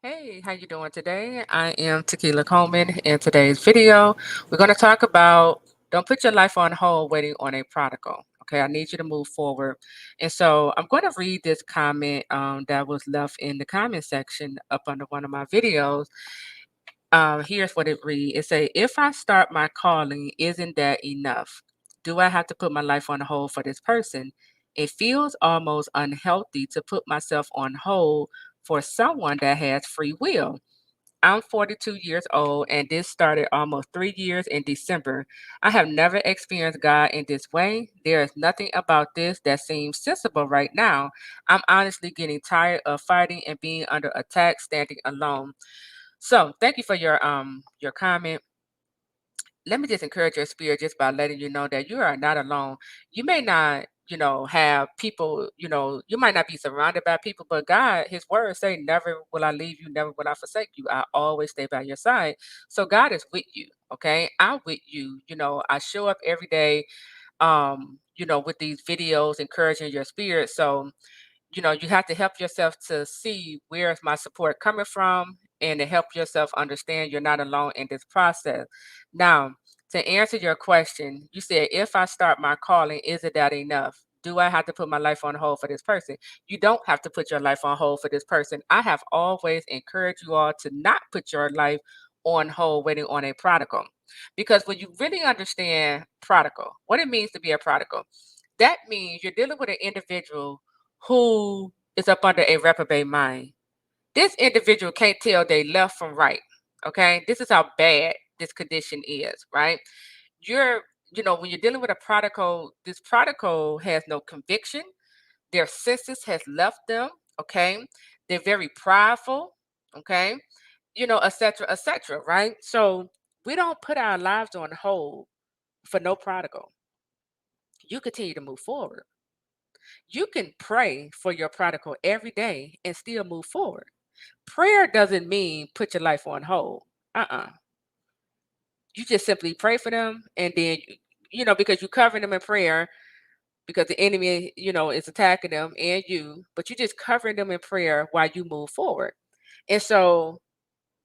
Hey, how you doing today? I am Taquila Coleman. In today's video, we're going to talk about don't put your life on hold waiting on a prodigal. Okay, I need you to move forward. And so I'm going to read this comment that was left in the comment section up under one of my videos. Here's what it reads. It say, if I start my calling, isn't that enough? Do I have to put my life on hold for this person? It feels almost unhealthy to put myself on hold for someone that has free will. I'm 42 years old, and this started almost 3 years in December. I have never experienced God in this way. There is nothing about this that seems sensible right now. I'm honestly getting tired of fighting and being under attack, standing alone. So, thank you for your comment. Let me just encourage your spirit just by letting you know that you are not alone. You may not, have people, you might not be surrounded by people, but God, his words say, never will I leave you, never will I forsake you. I always stay by your side. So God is with you. Okay. I'm with you. I show up every day, with these videos encouraging your spirit. So you have to help yourself to see where is my support coming from and to help yourself understand you're not alone in this process. Now, to answer your question, you said, if I start my calling, isn't that enough? Do I have to put my life on hold for this person? You don't have to put your life on hold for this person. I have always encouraged you all to not put your life on hold waiting on a prodigal. Because when you really understand prodigal, what it means to be a prodigal, that means you're dealing with an individual who is up under a reprobate mind. This individual can't tell they left from right. Okay. This is how bad this condition is, right? You're, when you're dealing with a prodigal, this prodigal has no conviction. Their senses has left them. Okay. They're very prideful. Okay. Et cetera, et cetera. Right. So we don't put our lives on hold for no prodigal. You continue to move forward. You can pray for your prodigal every day and still move forward. Prayer doesn't mean put your life on hold. Uh-uh. You just simply pray for them and then because you covering them in prayer because the enemy, is attacking them and you, but you just covering them in prayer while you move forward. And so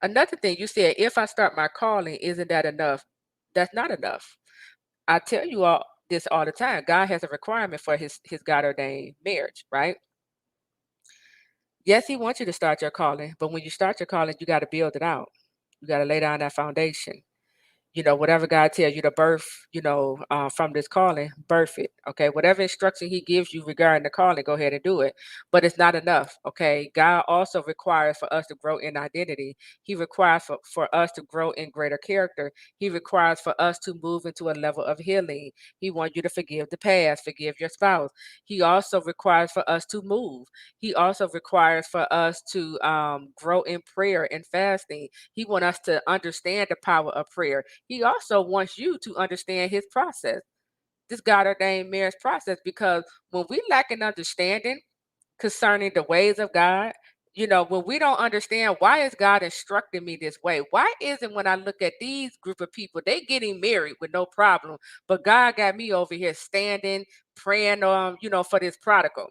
another thing you said, if I start my calling, isn't that enough? That's not enough. I tell you all this all the time. God has a requirement for his God ordained marriage, right? Yes, he wants you to start your calling, but when you start your calling, you got to build it out. You got to lay down that foundation. Whatever God tells you to birth, from this calling, birth it. Okay. Whatever instruction he gives you regarding the calling, go ahead and do it. But it's not enough. Okay. God also requires for us to grow in identity. He requires for us to grow in greater character. He requires for us to move into a level of healing. He wants you to forgive the past, forgive your spouse. He also requires for us to move. He also requires for us to grow in prayer and fasting. He wants us to understand the power of prayer. He also wants you to understand his process, this God ordained marriage process, because when we lack an understanding concerning the ways of God, when we don't understand why is God instructing me this way? Why isn't when I look at these group of people, they getting married with no problem, but God got me over here standing, praying, for this prodigal?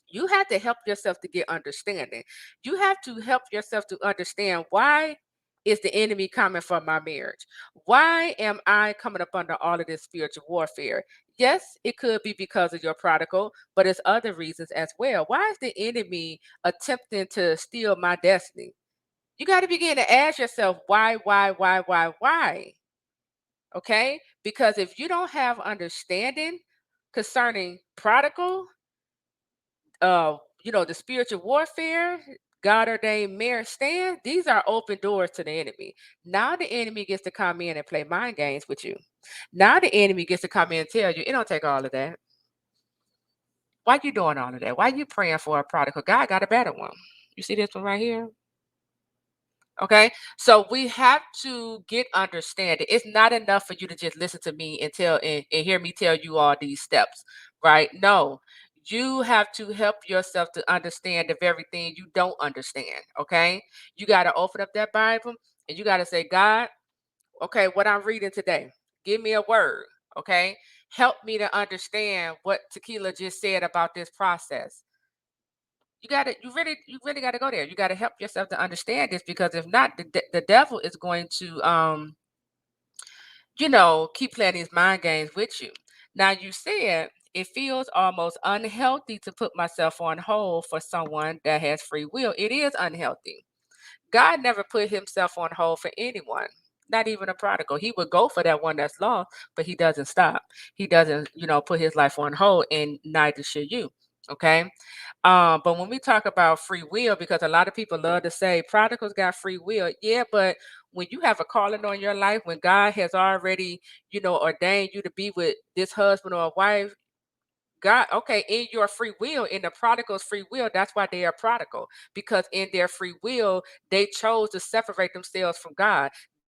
You have to help yourself to get understanding. You have to help yourself to understand why is the enemy coming for my marriage? Why am I coming up under all of this spiritual warfare? Yes, it could be because of your prodigal, but it's other reasons as well. Why is the enemy attempting to steal my destiny? You got to begin to ask yourself why? Okay? Because if you don't have understanding concerning prodigal, the spiritual warfare, God ordained marriage stand, these are open doors to the enemy. Now the enemy gets to come in and play mind games with you. Now the enemy gets to come in and tell you, it don't take all of that. Why you doing all of that? Why you praying for a prodigal? God got a better one. You see this one right here? Okay. So we have to get understanding. It's not enough for you to just listen to me and and hear me tell you all these steps, right? No. You have to help yourself to understand the very thing you don't understand. Okay. You got to open up that Bible and you got to say, God, okay, what I'm reading today, give me a word. Okay. Help me to understand what Tequila just said about this process. You gotta go there. You gotta help yourself to understand this, because if not, the devil is going to keep playing these mind games with you. Now, you said it feels almost unhealthy to put myself on hold for someone that has free will. It is unhealthy. God never put himself on hold for anyone, not even a prodigal. He would go for that one that's lost, but he doesn't stop. He doesn't, put his life on hold, and neither should you. Okay. But when we talk about free will, because a lot of people love to say prodigals got free will. Yeah, but when you have a calling on your life, when God has already, ordained you to be with this husband or wife, God, okay, in your free will, in the prodigal's free will, that's why they are prodigal, because in their free will, they chose to separate themselves from God.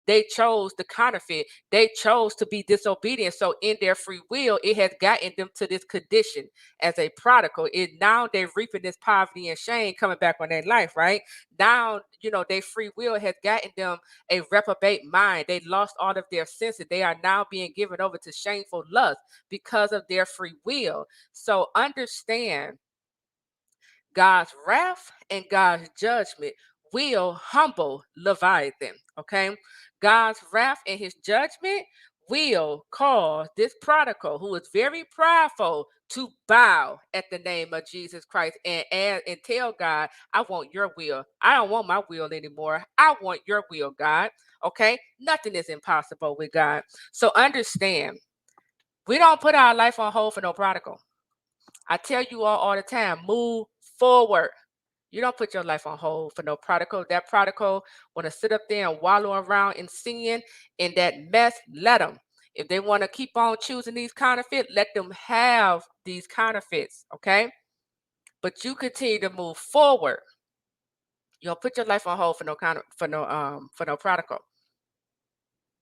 They chose the counterfeit. They chose to be disobedient. So in their free will, it has gotten them to this condition as a prodigal. It now they're reaping this poverty and shame coming back on their life, right? Now, their free will has gotten them a reprobate mind. They lost all of their senses. They are now being given over to shameful lust because of their free will. So understand, God's wrath and God's judgment will humble Leviathan. Okay. God's wrath and his judgment will cause this prodigal, who is very prideful, to bow at the name of Jesus Christ and tell God, I want your will. I don't want my will anymore. I want your will, God. Okay. Nothing is impossible with God. So understand, we don't put our life on hold for no prodigal. I tell you all the time, move forward. You don't put your life on hold for no prodigal. That prodigal want to sit up there and wallow around in sin in that mess. Let them. If they want to keep on choosing these counterfeits, let them have these counterfeits. Okay, but you continue to move forward. You don't put your life on hold for no for no prodigal.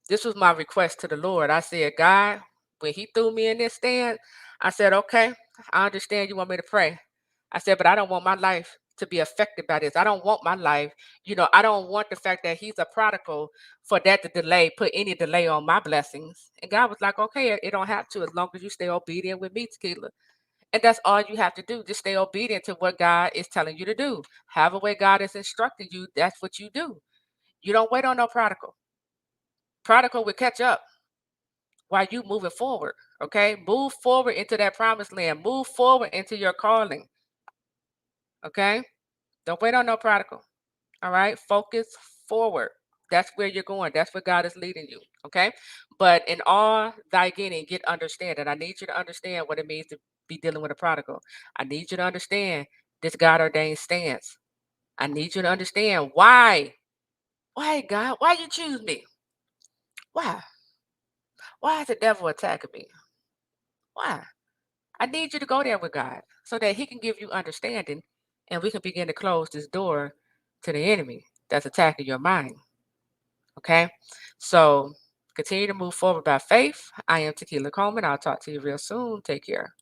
This was my request to the Lord. I said, God, when he threw me in this stand, I said, okay, I understand you want me to pray. I said, but I don't want my life to be affected by this. I don't want my life, I don't want the fact that he's a prodigal for that to put any delay on my blessings. And God was like, okay, it don't have to, as long as you stay obedient with me, Taquila. And that's all you have to do. Just stay obedient to what God is telling you to do. However way God is instructing you, that's what you do. You don't wait on no prodigal. Prodigal will catch up while you moving forward. Okay, move forward into that promised land. Move forward into your calling. Okay, don't wait on no prodigal. All right, focus forward. That's where you're going. That's where God is leading you. Okay, but in all thy getting, get understanding. I need you to understand what it means to be dealing with a prodigal. I need you to understand this God ordained stance. I need you to understand why. Why, God? Why you choose me? Why? Why is the devil attacking me? Why? I need you to go there with God so that he can give you understanding, and we can begin to close this door to the enemy that's attacking your mind. Okay? So continue to move forward by faith. I am Taquila Coleman. I'll talk to you real soon. Take care.